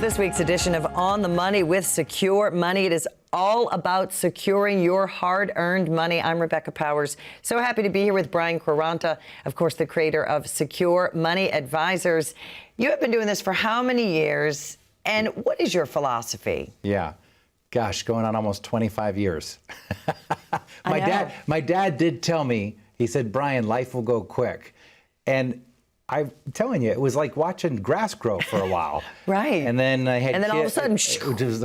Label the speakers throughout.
Speaker 1: this week's edition of On the Money with Secure Money. It is all about securing your hard-earned money. I'm Rebecca Powers. So happy to be here with Brian Quaranta, of course, the creator of Secure Money Advisors. You have been doing this for how many years, and what is your philosophy?
Speaker 2: Yeah. Gosh, going on almost 25 years. My dad did tell me, he said, Brian, life will go quick. And I'm telling you, it was like watching grass grow for a while.
Speaker 1: Right.
Speaker 2: And then I had
Speaker 1: and then all of a sudden,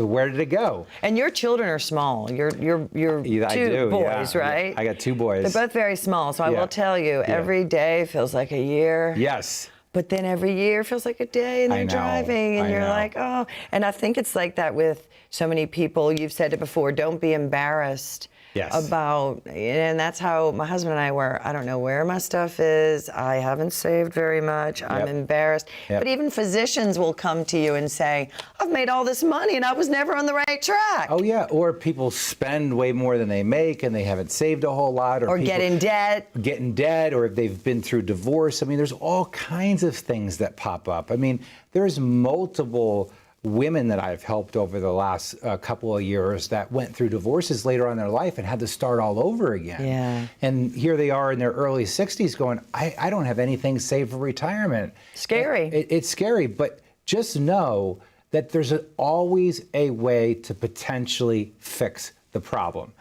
Speaker 2: where did it go?
Speaker 1: And your children are small. You're two boys, right?
Speaker 2: I got two boys.
Speaker 1: They're both very small. So I will tell you, every day feels like a year.
Speaker 2: Yes.
Speaker 1: But then every year feels like a day, and they're driving, and you're like, oh. And I think it's like that with so many people. You've said it before, don't be embarrassed about, and that's how my husband and I were. I don't know where my stuff is. I haven't saved very much. I'm embarrassed. But even physicians will come to you and say, I've made all this money, and I was never on the right track.
Speaker 2: Oh, yeah. Or people spend way more than they make, and they haven't saved a whole lot.
Speaker 1: Or get in debt.
Speaker 2: Get in debt, or if they've been through divorce. I mean, there's all kinds of things that pop up. I mean, there's multiple women that I've helped over the last couple of years that went through divorces later on in their life and had to start all over again.
Speaker 1: Yeah.
Speaker 2: And here they are in their early 60s going, I don't have anything saved for retirement.
Speaker 1: Scary.
Speaker 2: It's scary, but just know that there's always a way to potentially fix the problem.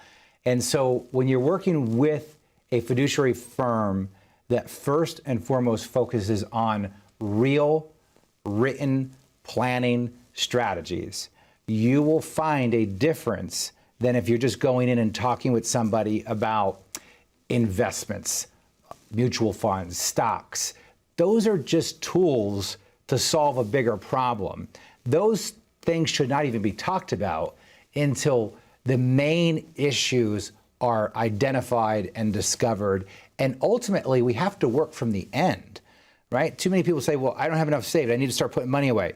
Speaker 2: And so when you're working with a fiduciary firm that first and foremost focuses on real, written planning strategies, you will find a difference than if you're just going in and talking with somebody about investments, mutual funds, stocks. Those are just tools to solve a bigger problem. Those things should not even be talked about until the main issues are identified and discovered. And ultimately, we have to work from the end, right? Too many people say, well, I don't have enough saved. I need to start putting money away.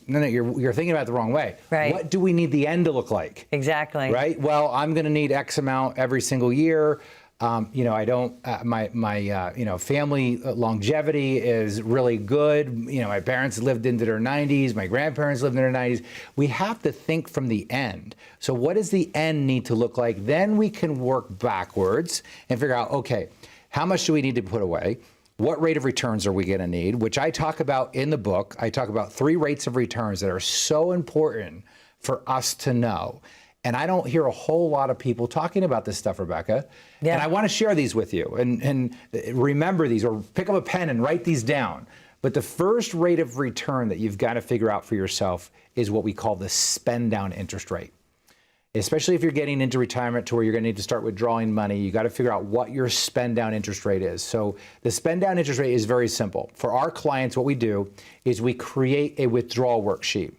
Speaker 2: No, you're thinking about it the wrong way.
Speaker 1: Right.
Speaker 2: What do we need the end to look like?
Speaker 1: Exactly.
Speaker 2: Right. Well, I'm going to need X amount every single year. I don't. My family longevity is really good. My parents lived into their 90s. My grandparents lived in their 90s. We have to think from the end. So, what does the end need to look like? Then we can work backwards and figure out, okay, how much do we need to put away? What rate of returns are we going to need? Which I talk about in the book. I talk about 3 rates of returns that are so important for us to know. And I don't hear a whole lot of people talking about this stuff, Rebecca. Yeah. And I want to share these with you and remember these, or pick up a pen and write these down. But the first rate of return that you've got to figure out for yourself is what we call the spend down interest rate. Especially if you're getting into retirement to where you're going to need to start withdrawing money, you got to figure out what your spend down interest rate is. So the spend down interest rate is very simple. For our clients, what we do is we create a withdrawal worksheet.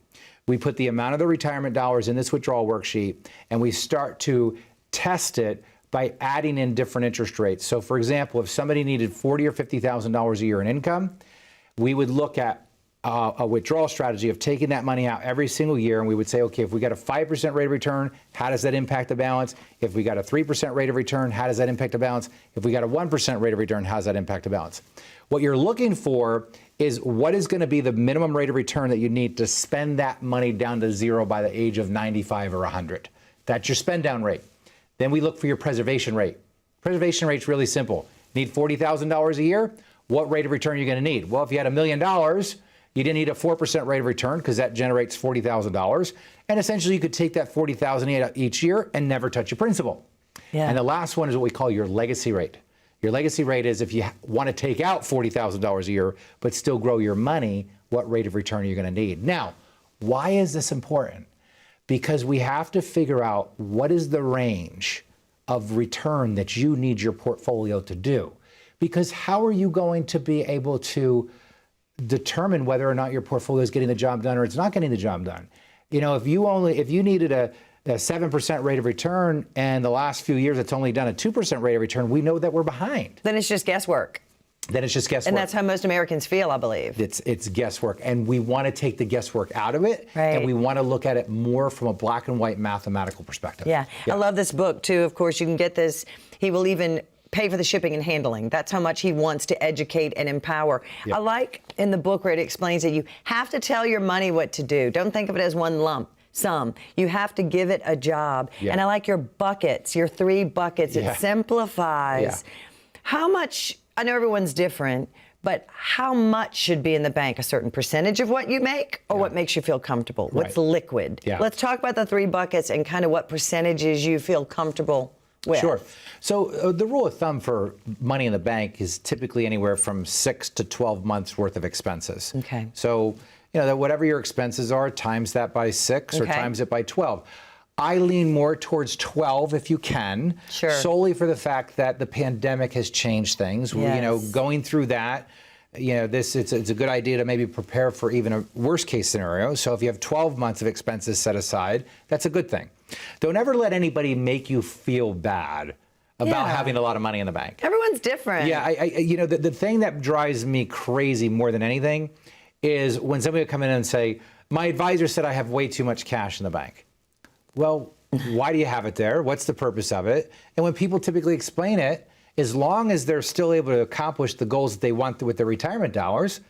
Speaker 2: We put the amount of the retirement dollars in this withdrawal worksheet, and we start to test it by adding in different interest rates. So for example, if somebody needed $40,000 or $50,000 a year in income, we would look at a withdrawal strategy of taking that money out every single year, and we would say, okay, if we got a 5% rate of return, how does that impact the balance? If we got a 3% rate of return, how does that impact the balance? If we got a 1% rate of return, how does that impact the balance? What you're looking for is what is going to be the minimum rate of return that you need to spend that money down to zero by the age of 95 or 100. That's your spend down rate. Then we look for your preservation rate. Preservation rate's really simple. Need $40,000 a year? What rate of return are you going to need? Well, if you had $1 million, you didn't need a 4% rate of return because that generates $40,000. And essentially, you could take that $40,000 each year and never touch your principal. Yeah. And the last one is what we call your legacy rate. Your legacy rate is if you want to take out $40,000 a year, but still grow your money, what rate of return are you going to need? Now, why is this important? Because we have to figure out what is the range of return that you need your portfolio to do. Because how are you going to be able to determine whether or not your portfolio is getting the job done or it's not getting the job done? If you needed a 7% rate of return and the last few years it's only done a 2% rate of return, we know that we're behind.
Speaker 1: Then it's just guesswork.
Speaker 2: And
Speaker 1: that's how most Americans feel, I believe.
Speaker 2: It's guesswork. And we want to take the guesswork out of it.
Speaker 1: Right.
Speaker 2: And we want to look at it more from a black and white mathematical perspective.
Speaker 1: Yeah. I love this book, too. Of course, you can get this. He will even pay for the shipping and handling. That's how much he wants to educate and empower. I like in the book where it explains that you have to tell your money what to do. Don't think of it as one lump sum. You have to give it a job. And I like your buckets, your 3 buckets. It simplifies. How much, I know everyone's different, but how much should be in the bank? A certain percentage of what you make, or what makes you feel comfortable? What's liquid? Let's talk about the 3 buckets and kind of what percentages you feel comfortable with.
Speaker 2: Sure. So the rule of thumb for money in the bank is typically anywhere from 6 to 12 months worth of expenses.
Speaker 1: Okay.
Speaker 2: So, that whatever your expenses are, times that by 6 or times it by 12. I lean more towards 12 if you can, solely for the fact that the pandemic has changed things. Going through that, it's a good idea to maybe prepare for even a worst case scenario. So if you have 12 months of expenses set aside, that's a good thing. Don't ever let anybody make you feel bad about having a lot of money in the bank.
Speaker 1: Everyone's different.
Speaker 2: Yeah, the thing that drives me crazy more than anything is when somebody would come in and say, my advisor said I have way too much cash in the bank. Well, why do you have it there? What's the purpose of it? And when people typically explain it, as long as they're still able to accomplish the goals that they want with their retirement dollars,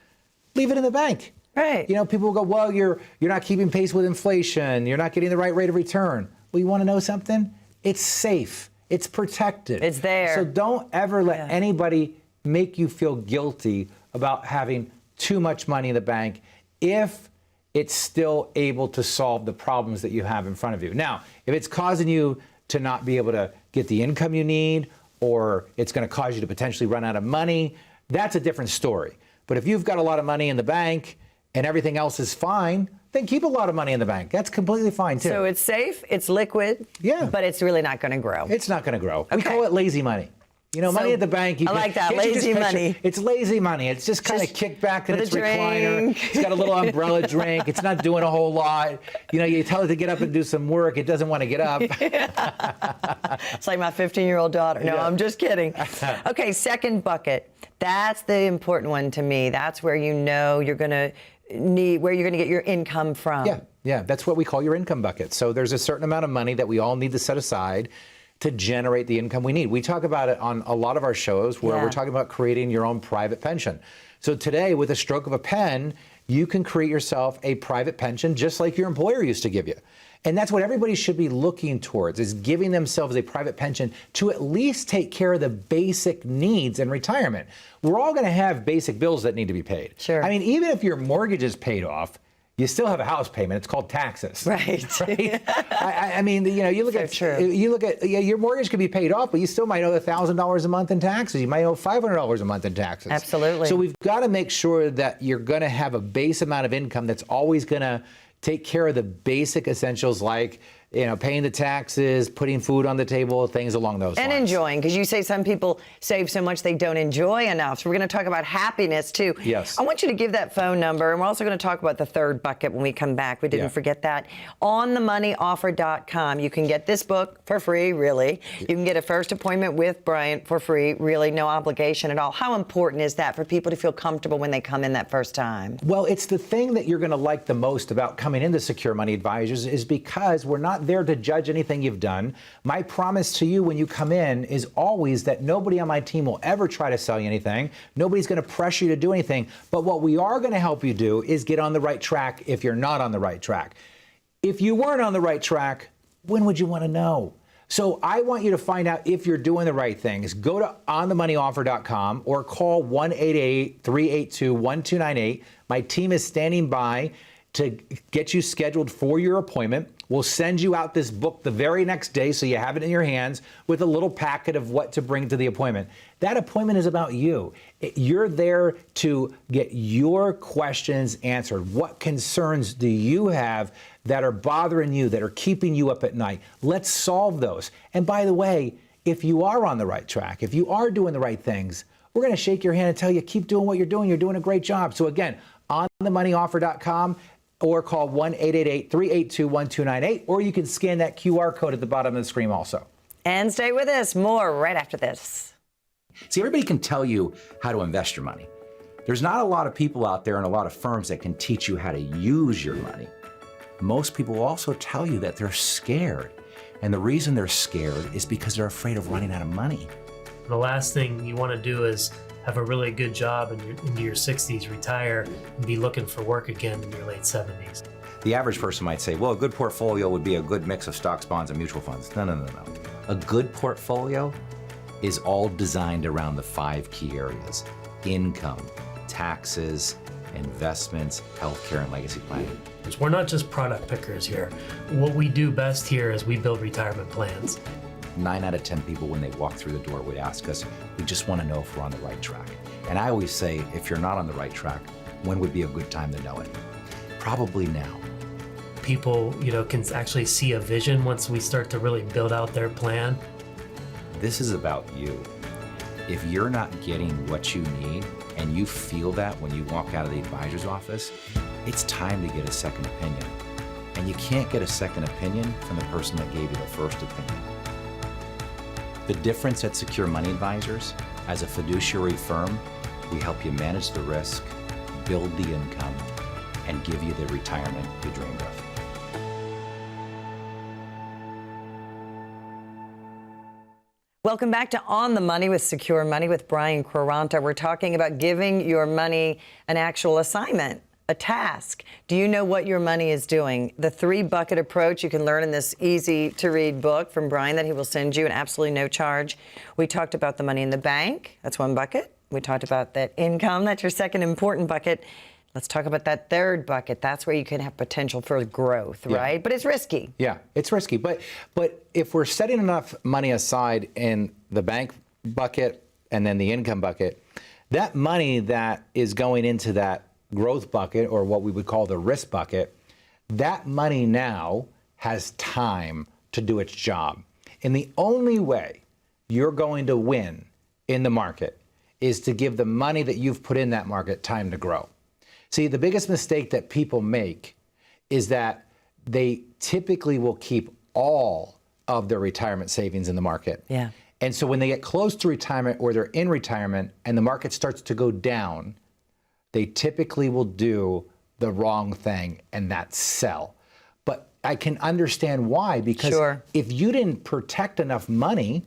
Speaker 2: leave it in the bank.
Speaker 1: Right.
Speaker 2: People will go, well, you're not keeping pace with inflation. You're not getting the right rate of return. Well, you want to know something? It's safe. It's protected.
Speaker 1: It's there.
Speaker 2: So don't ever let anybody make you feel guilty about having too much money in the bank if it's still able to solve the problems that you have in front of you. Now, if it's causing you to not be able to get the income you need, or it's going to cause you to potentially run out of money, that's a different story. But if you've got a lot of money in the bank and everything else is fine, then keep a lot of money in the bank. That's completely fine, too.
Speaker 1: So it's safe, it's liquid, but it's really not going to grow.
Speaker 2: It's not going to grow. We call it lazy money. Money at the bank.
Speaker 1: I like that, lazy money.
Speaker 2: It's lazy money. It's just kind of kicked back in its recliner. It's got a little umbrella drink. It's not doing a whole lot. You tell it to get up and do some work. It doesn't want to get up.
Speaker 1: It's like my 15-year-old daughter. No, I'm just kidding. Okay, second bucket. That's the important one to me. That's where you're going to get your income from.
Speaker 2: Yeah, that's what we call your income bucket. So there's a certain amount of money that we all need to set aside to generate the income we need. We talk about it on a lot of our shows where we're talking about creating your own private pension. So today, with a stroke of a pen, you can create yourself a private pension just like your employer used to give you. And that's what everybody should be looking towards, is giving themselves a private pension to at least take care of the basic needs in retirement. We're all gonna have basic bills that need to be paid.
Speaker 1: Sure.
Speaker 2: I mean, even if your mortgage is paid off, you still have a house payment. It's called taxes.
Speaker 1: Right.
Speaker 2: I mean, you look at your mortgage could be paid off, but you still might owe $1,000 a month in taxes. You might owe $500 a month in taxes.
Speaker 1: Absolutely.
Speaker 2: So we've got to make sure that you're going to have a base amount of income that's always going to take care of the basic essentials like paying the taxes, putting food on the table, things along those lines.
Speaker 1: And enjoying, because you say some people save so much they don't enjoy enough. So we're going to talk about happiness, too.
Speaker 2: Yes.
Speaker 1: I want you to give that phone number, and we're also going to talk about the third bucket when we come back. We didn't forget that. OnTheMoneyOffer.com. You can get this book for free, really. You can get a first appointment with Bryant for free, really no obligation at all. How important is that for people to feel comfortable when they come in that first time?
Speaker 2: Well, it's the thing that you're going to like the most about coming into Secure Money Advisors is because we're not there to judge anything you've done. My promise to you when you come in is always that nobody on my team will ever try to sell you anything. Nobody's going to pressure you to do anything. But what we are going to help you do is get on the right track if you're not on the right track. If you weren't on the right track, when would you want to know? So I want you to find out if you're doing the right things. Go to onthemoneyoffer.com or call 1-888-382-1298. My team is standing by to get you scheduled for your appointment. We'll send you out this book the very next day so you have it in your hands with a little packet of what to bring to the appointment. That appointment is about you. You're there to get your questions answered. What concerns do you have that are bothering you, that are keeping you up at night? Let's solve those. And by the way, if you are on the right track, if you are doing the right things, we're going to shake your hand and tell you, keep doing what you're doing. You're doing a great job. So again, onthemoneyoffer.com. or call 1-888-382-1298, or you can scan that QR code at the bottom of the screen also.
Speaker 1: And stay with us. More right after this.
Speaker 3: See, everybody can tell you how to invest your money. There's not a lot of people out there and a lot of firms that can teach you how to use your money. Most people will also tell you that they're scared. And the reason they're scared is because they're afraid of running out of money.
Speaker 4: The last thing you want to do is have a really good job into your 60s, retire, and be looking for work again in your late 70s.
Speaker 3: The average person might say, well, a good portfolio would be a good mix of stocks, bonds, and mutual funds. No, no, no, no. A good portfolio is all designed around the 5 key areas: income, taxes, investments, healthcare, and legacy planning.
Speaker 4: We're not just product pickers here. What we do best here is we build retirement plans.
Speaker 3: 9 out of 10 people, when they walk through the door, would ask us, we just want to know if we're on the right track. And I always say, if you're not on the right track, when would be a good time to know it? Probably now.
Speaker 4: People, can actually see a vision once we start to really build out their plan.
Speaker 3: This is about you. If you're not getting what you need, and you feel that when you walk out of the advisor's office, it's time to get a second opinion. And you can't get a second opinion from the person that gave you the first opinion. The difference at Secure Money Advisors, as a fiduciary firm, we help you manage the risk, build the income, and give you the retirement you dreamed of.
Speaker 1: Welcome back to On the Money with Secure Money with Brian Quaranta. We're talking about giving your money an actual assignment, a task. Do you know what your money is doing? The 3-bucket approach you can learn in this easy-to-read book from Brian that he will send you at absolutely no charge. We talked about the money in the bank. That's 1 bucket. We talked about that income. That's your second important bucket. Let's talk about that 3rd bucket. That's where you can have potential for growth, right? But it's risky.
Speaker 2: Yeah, it's risky. But if we're setting enough money aside in the bank bucket and then the income bucket, that money that is going into that growth bucket, or what we would call the risk bucket, that money now has time to do its job. And the only way you're going to win in the market is to give the money that you've put in that market time to grow. See, the biggest mistake that people make is that they typically will keep all of their retirement savings in the market.
Speaker 1: Yeah.
Speaker 2: And so when they get close to retirement or they're in retirement and the market starts to go down, they typically will do the wrong thing, and that's sell. But I can understand why, because if you didn't protect enough money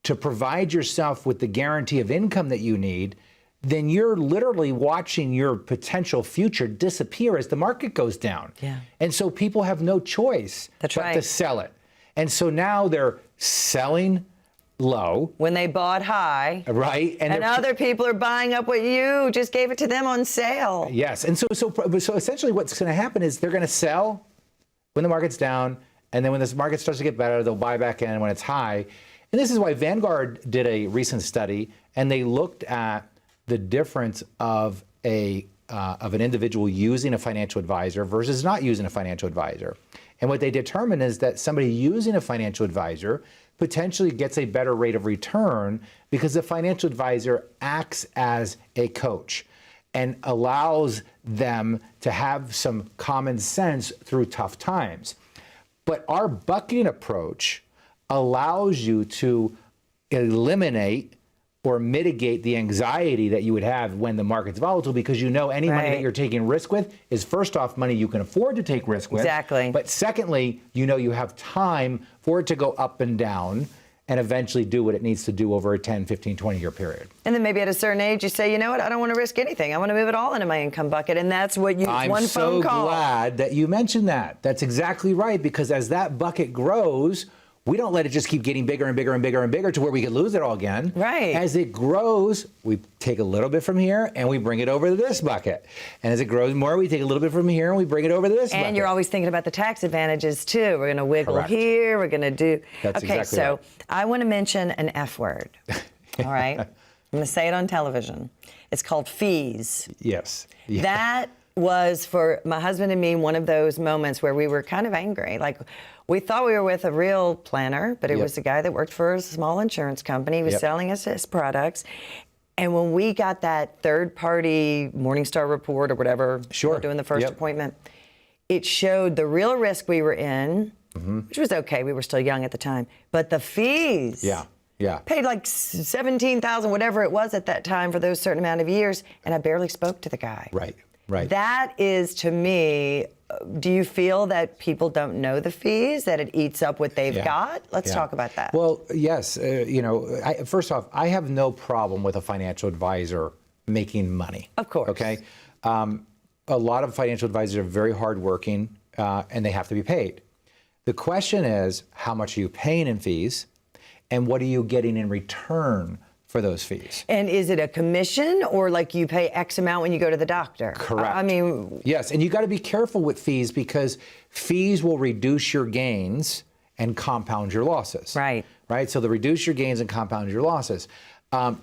Speaker 2: to provide yourself with the guarantee of income that you need, then you're literally watching your potential future disappear as the market goes down.
Speaker 1: Yeah.
Speaker 2: And so people have no choice but to sell it. And so now they're selling low.
Speaker 1: When they bought high.
Speaker 2: Right.
Speaker 1: And other people are buying up what you just gave it to them on sale.
Speaker 2: Yes. And so essentially what's going to happen is they're going to sell when the market's down, and then when this market starts to get better, they'll buy back in when it's high. And this is why Vanguard did a recent study, and they looked at the difference of an individual using a financial advisor versus not using a financial advisor. And what they determined is that somebody using a financial advisor potentially gets a better rate of return because the financial advisor acts as a coach and allows them to have some common sense through tough times. But our bucketing approach allows you to eliminate or mitigate the anxiety that you would have when the market's volatile, because you know any money that you're taking risk with is, first off, money you can afford to take risk with.
Speaker 1: Exactly.
Speaker 2: But secondly, you know you have time for it to go up and down and eventually do what it needs to do over a 10, 15, 20-year period. And
Speaker 1: then maybe at a certain age, you say, you know what, I don't want to risk anything. I want to move it all into my income bucket. And that's what you, one phone call.
Speaker 2: I'm so glad that you mentioned that. That's exactly right, because as that bucket grows, we don't let it just keep getting bigger and bigger and bigger and bigger to where we could lose it all again.
Speaker 1: Right.
Speaker 2: As it grows, we take a little bit from here and we bring it over to this bucket. And as it grows more, we take a little bit from here and we bring it over to this bucket.
Speaker 1: And you're always thinking about the tax advantages too. We're going to wiggle here. We're going to do.
Speaker 2: That's
Speaker 1: okay,
Speaker 2: exactly
Speaker 1: so
Speaker 2: right.
Speaker 1: I want to mention an F word. All right. I'm going to say it on television. It's called fees.
Speaker 2: Yes. Yeah.
Speaker 1: That was, for my husband and me, one of those moments where we were kind of angry. Like, we thought we were with a real planner, but it was a guy that worked for a small insurance company. He was selling us his products. And when we got that third-party Morningstar report or whatever, doing the first appointment, it showed the real risk we were in, which was okay. We were still young at the time. But the fees. Paid like $17,000, whatever it was at that time for those certain amount of years, and I barely spoke to the guy.
Speaker 2: Right.
Speaker 1: That is, to me, do you feel that people don't know the fees, that it eats up what they've got? Let's talk about that.
Speaker 2: Well, yes. First off, I have no problem with a financial advisor making money.
Speaker 1: Of course.
Speaker 2: Okay. A lot of financial advisors are very hardworking, and they have to be paid. The question is, how much are you paying in fees, and what are you getting in return for those fees?
Speaker 1: And is it a commission, or like you pay X amount when you go to the doctor?
Speaker 2: Correct.
Speaker 1: I mean,
Speaker 2: yes, and you got to be careful with fees, because fees will reduce your gains and compound your losses.
Speaker 1: Right.
Speaker 2: Right. So they reduce your gains and compound your losses.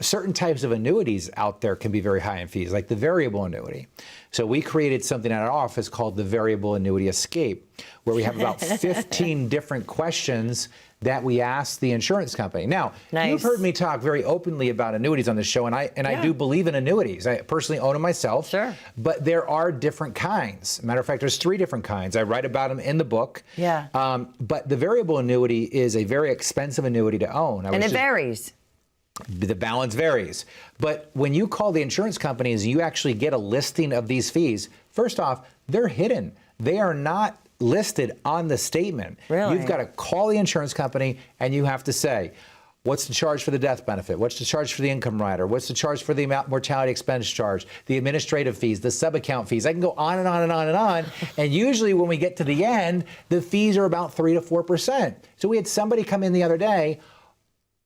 Speaker 2: Certain types of annuities out there can be very high in fees, like the variable annuity. So we created something at our office called the Variable Annuity Escape, where we have about 15 different questions that we ask the insurance company. Now, you've heard me talk very openly about annuities on the show, and I do believe in annuities. I personally own them myself.
Speaker 1: Sure.
Speaker 2: But there are different kinds. Matter of fact, there's 3 different kinds. I write about them in the book.
Speaker 1: Yeah.
Speaker 2: But the variable annuity is a very expensive annuity to own.
Speaker 1: And it varies.
Speaker 2: The balance varies. But when you call the insurance companies, you actually get a listing of these fees. First off, they're hidden. They are not listed on the statement.
Speaker 1: Really?
Speaker 2: You've got to call the insurance company and you have to say, what's the charge for the death benefit? What's the charge for the income rider? What's the charge for the mortality expense charge? The administrative fees, the sub-account fees. I can go on and on and on and on. And usually when we get to the end, the fees are about 3 to 4%. So we had somebody come in the other day,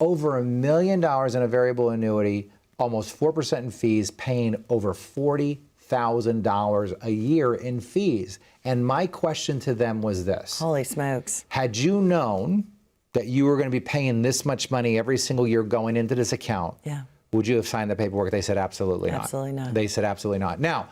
Speaker 2: over $1 million in a variable annuity, almost 4% in fees, paying over $40,000 a year in fees. And my question to them was this.
Speaker 1: Holy smokes.
Speaker 2: Had you known that you were going to be paying this much money every single year going into this account, would you have signed the paperwork? They said absolutely not.
Speaker 1: Absolutely not.
Speaker 2: They said absolutely not. Now,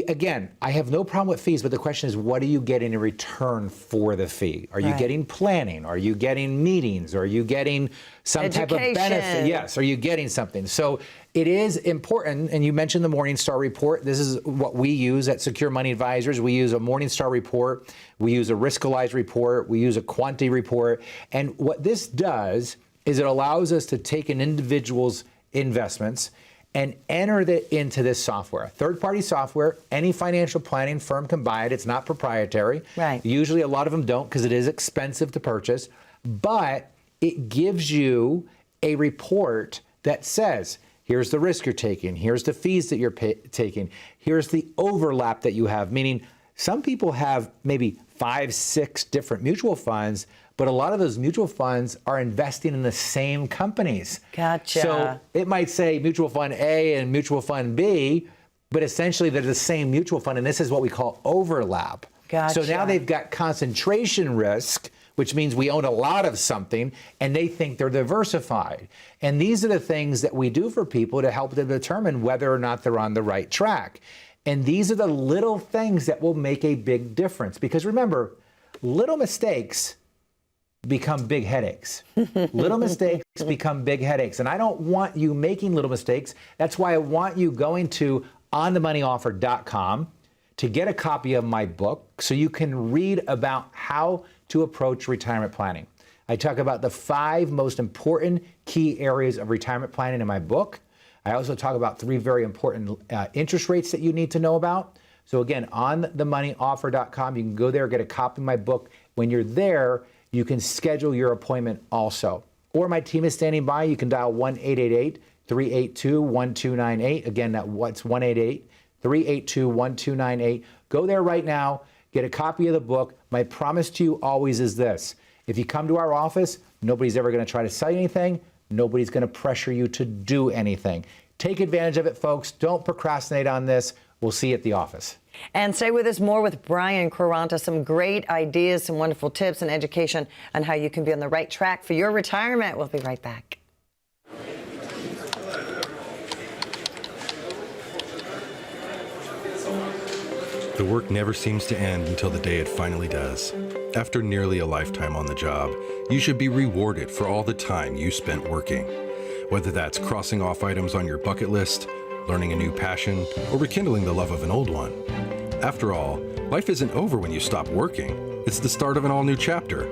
Speaker 2: again, I have no problem with fees, but the question is, what are you getting in return for the fee? Are you getting planning? Are you getting meetings? Are you getting some type of benefit? Yes. Are you getting something? So it is important, and you mentioned the Morningstar report. This is what we use at Secure Money Advisors. We use a Morningstar report. We use a Riskalyze report. We use a Quaranta report. And what this does is it allows us to take an individual's investments and enter it into this software. Third-party software, any financial planning firm can buy it. It's not proprietary.
Speaker 1: Right.
Speaker 2: Usually a lot of them don't, because it is expensive to purchase. But it gives you a report that says, here's the risk you're taking, here's the fees that you're taking, here's the overlap that you have, meaning some people have maybe 5, 6 different mutual funds, but a lot of those mutual funds are investing in the same companies.
Speaker 1: Gotcha.
Speaker 2: So it might say mutual fund A and mutual fund B, but essentially they're the same mutual fund, and this is what we call overlap.
Speaker 1: Gotcha.
Speaker 2: So now they've got concentration risk, which means we own a lot of something, and they think they're diversified. And these are the things that we do for people to help them determine whether or not they're on the right track. And these are the little things that will make a big difference. Because remember, little mistakes become big headaches. Little mistakes become big headaches. And I don't want you making little mistakes. That's why I want you going to onthemoneyoffer.com to get a copy of my book so you can read about how to approach retirement planning. I talk about the 5 most important key areas of retirement planning in my book. I also talk about 3 very important interest rates that you need to know about. So again, onthemoneyoffer.com, you can go there, get a copy of my book. When you're there, you can schedule your appointment also. Or my team is standing by. You can dial 1-888-382-1298. Again, that's 1-888-382-1298. Go there right now. Get a copy of the book. My promise to you always is this. If you come to our office, nobody's ever going to try to sell you anything. Nobody's going to pressure you to do anything. Take advantage of it, folks. Don't procrastinate on this. We'll see you at the office.
Speaker 1: And stay with us more with Brian Quaranta. Some great ideas, some wonderful tips and education on how you can be on the right track for your retirement. We'll be right back.
Speaker 5: The work never seems to end until the day it finally does. After nearly a lifetime on the job, you should be rewarded for all the time you spent working. Whether that's crossing off items on your bucket list, learning a new passion, or rekindling the love of an old one. After all, life isn't over when you stop working. It's the start of an all-new chapter.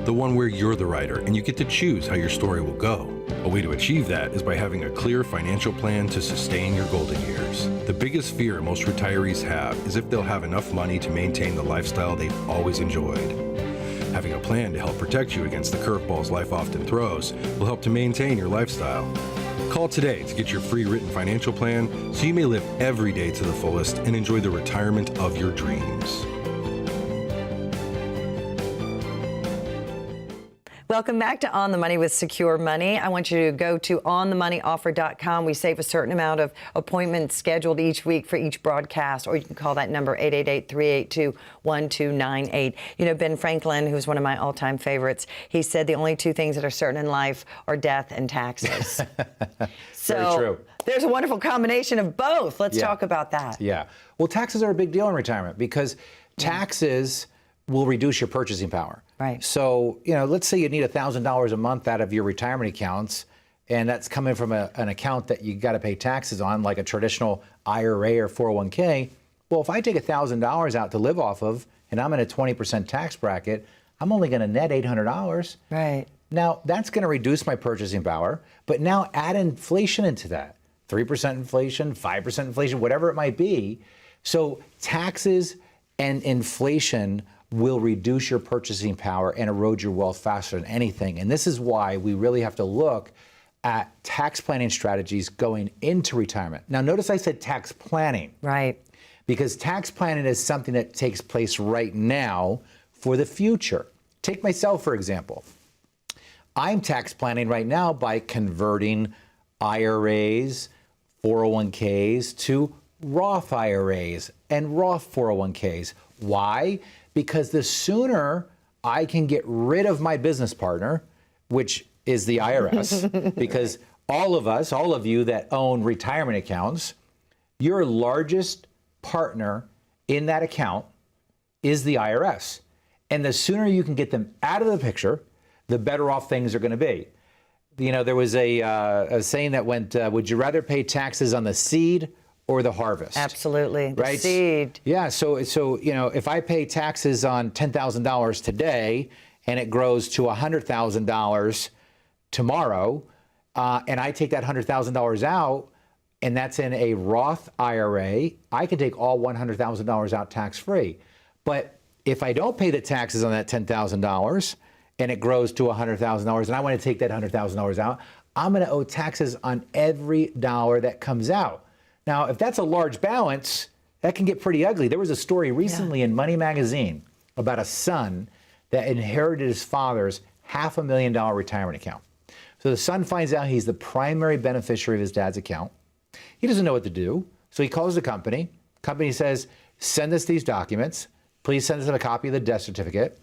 Speaker 5: the one where you're the writer and you get to choose how your story will go. A way to achieve that is by having a clear financial plan to sustain your golden years. The biggest fear most retirees have is if they'll have enough money to maintain the lifestyle they've always enjoyed. Having a plan to help protect you against the curveballs life often throws will help to maintain your lifestyle. Call today to get your free written financial plan so you may live every day to the fullest and enjoy the retirement of your dreams.
Speaker 1: Welcome back to On the Money with Secure Money. I want you to go to onthemoneyoffer.com. We save a certain amount of appointments scheduled each week for each broadcast, or you can call that number 888-382-1298. You know, Ben Franklin, who's one of my all-time favorites, he said the only two things that are certain in life are death and taxes. So
Speaker 2: very true.
Speaker 1: There's a wonderful combination of both. Let's talk about that.
Speaker 2: Yeah. Well, taxes are a big deal in retirement because taxes will reduce your purchasing power.
Speaker 1: Right.
Speaker 2: So, you know, let's say you need $1,000 a month out of your retirement accounts, and that's coming from an account that you got to pay taxes on, like a traditional IRA or 401k. Well, if I take $1,000 out to live off of, and I'm in a 20% tax bracket, I'm only going to net $800.
Speaker 1: Right.
Speaker 2: Now, that's going to reduce my purchasing power, but now add inflation into that. 3% inflation, 5% inflation, whatever it might be. So taxes and inflation will reduce your purchasing power and erode your wealth faster than anything. And this is why we really have to look at tax planning strategies going into retirement. Now, notice I said tax planning.
Speaker 1: Right.
Speaker 2: Because tax planning is something that takes place right now for the future. Take myself, for example. I'm tax planning right now by converting IRAs, 401ks to Roth IRAs and Roth 401ks. Why? Because the sooner I can get rid of my business partner, which is the IRS, because all of you that own retirement accounts, your largest partner in that account is the IRS. And the sooner you can get them out of the picture, the better off things are going to be. You know, there was a saying that went, would you rather pay taxes on the seed or the harvest?
Speaker 1: Absolutely. The
Speaker 2: right?
Speaker 1: seed.
Speaker 2: Yeah. So, you know, if I pay taxes on $10,000 today and it grows to $100,000 tomorrow, and I take that $100,000 out, and that's in a Roth IRA, I can take all $100,000 out tax-free. But if I don't pay the taxes on that $10,000 and it grows to $100,000 and I want to take that $100,000 out, I'm going to owe taxes on every dollar that comes out. Now, if that's a large balance, that can get pretty ugly. There was a story recently in Money Magazine about a son that inherited his father's $500,000 retirement account. So the son finds out he's the primary beneficiary of his dad's account. He doesn't know what to do. So he calls the company. Company says, send us these documents. Please send us a copy of the death certificate.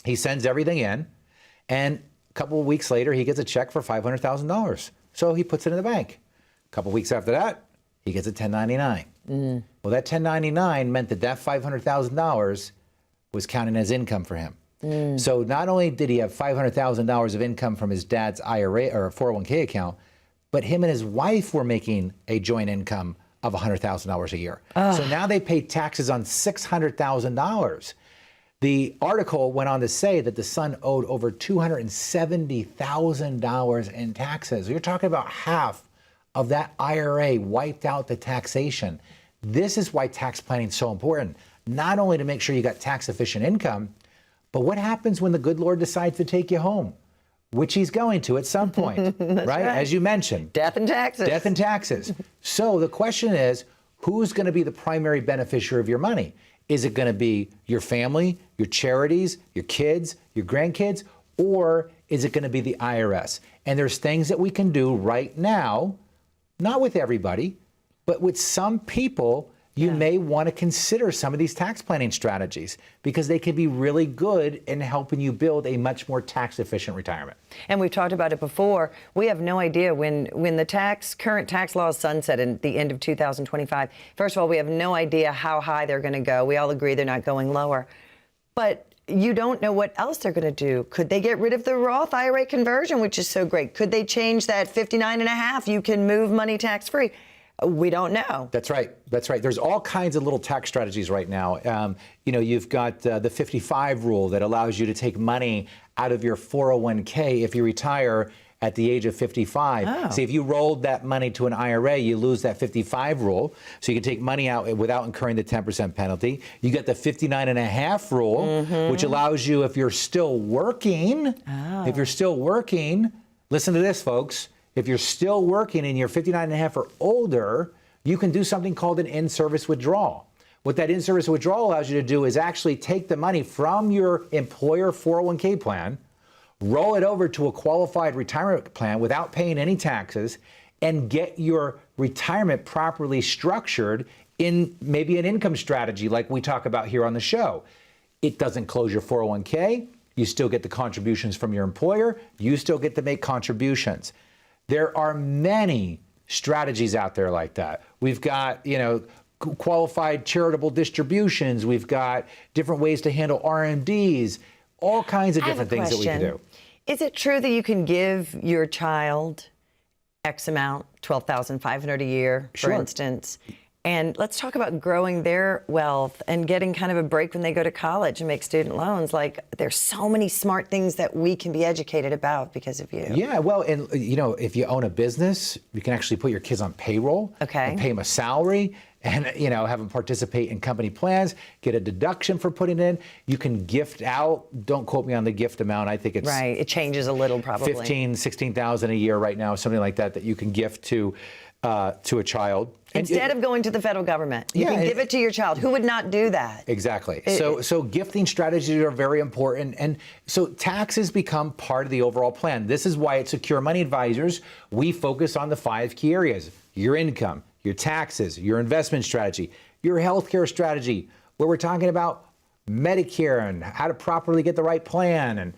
Speaker 2: He sends everything in. And a couple of weeks later, he gets a check for $500,000. So he puts it in the bank. A couple of weeks after that, he gets a 1099. Well, that 1099 meant that $500,000 was counting as income for him. So not only did he have $500,000 of income from his dad's IRA or 401k account, but him and his wife were making a joint income of $100,000 a year. So now they pay taxes on $600,000. The article went on to say that the son owed over $270,000 in taxes. You're talking about half of that IRA wiped out the taxation. This is why tax planning is so important. Not only to make sure you got tax efficient income, but what happens when the good Lord decides to take you home? Which he's going to at some point, right? As you mentioned.
Speaker 1: Death and taxes.
Speaker 2: Death and taxes. So the question is, who's going to be the primary beneficiary of your money? Is it going to be your family, your charities, your kids, your grandkids, or is it going to be the IRS? And there's things that we can do right now, not with everybody, but with some people. You may want to consider some of these tax planning strategies because they can be really good in helping you build a much more tax efficient retirement.
Speaker 1: And we've talked about it before. We have no idea when the current tax laws sunset at the end of 2025. First of all, we have no idea how high they're going to go. We all agree they're not going lower. But you don't know what else they're going to do. Could they get rid of the Roth IRA conversion, which is so great? Could they change that 59.5? You can move money tax free. We don't know.
Speaker 2: That's right. That's right. There's all kinds of little tax strategies right now. You know, you've got the 55 rule that allows you to take money out of your 401k if you retire at the age of 55.
Speaker 1: Oh.
Speaker 2: See, if you rolled that money to an IRA, you lose that 55 rule. So you can take money out without incurring the 10% penalty. You get the 59.5 rule, which allows you, if you're still working, listen to this, folks. If you're still working and you're 59.5 or older, you can do something called an in-service withdrawal. What that in-service withdrawal allows you to do is actually take the money from your employer 401k plan, roll it over to a qualified retirement plan without paying any taxes, and get your retirement properly structured in maybe an income strategy like we talk about here on the show. It doesn't close your 401k. You still get the contributions from your employer. You still get to make contributions. There are many strategies out there like that. We've got, qualified charitable distributions. We've got different ways to handle RMDs, all kinds of different things that we can do.
Speaker 1: Is it true that you can give your child X amount, $12,500 a year, for instance? And let's talk about growing their wealth and getting kind of a break when they go to college and make student loans. Like, there's so many smart things that we can be educated about because of you.
Speaker 2: Yeah, well, and if you own a business, you can actually put your kids on payroll and pay them a salary and, have them participate in company plans, get a deduction for putting in. You can gift out. Don't quote me on the gift amount. I think it's
Speaker 1: right. It changes a little, probably.
Speaker 2: $16,000 a year right now, something like that you can gift to a child.
Speaker 1: Instead of going to the federal government, you can give it to your child. Who would not do that?
Speaker 2: Exactly. So gifting strategies are very important. And so taxes become part of the overall plan. This is why at Secure Money Advisors, we focus on the 5 key areas: your income, your taxes, your investment strategy, your healthcare strategy, where we're talking about Medicare and how to properly get the right plan. And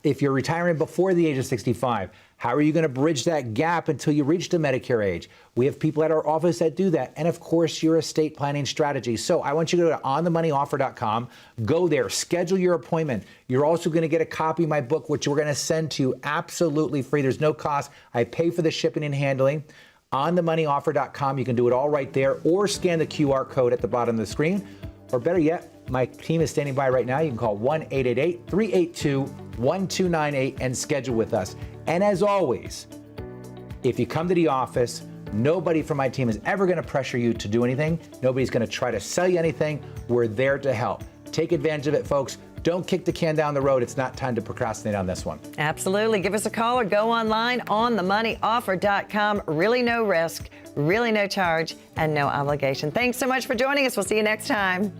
Speaker 2: if you're retiring before the age of 65, how are you going to bridge that gap until you reach the Medicare age? We have people at our office that do that. And of course, your estate planning strategy. So I want you to go to onthemoneyoffer.com, go there, schedule your appointment. You're also going to get a copy of my book, which we're going to send to you absolutely free. There's no cost. I pay for the shipping and handling. Onthemoneyoffer.com, you can do it all right there, or scan the QR code at the bottom of the screen. Or better yet, my team is standing by right now. You can call 1-888-382-1298 and schedule with us. And as always, if you come to the office, nobody from my team is ever going to pressure you to do anything. Nobody's going to try to sell you anything. We're there to help. Take advantage of it, folks. Don't kick the can down the road. It's not time to procrastinate on this one.
Speaker 1: Absolutely. Give us a call or go online on themoneyoffer.com. Really no risk, really no charge, and no obligation. Thanks so much for joining us. We'll see you next time.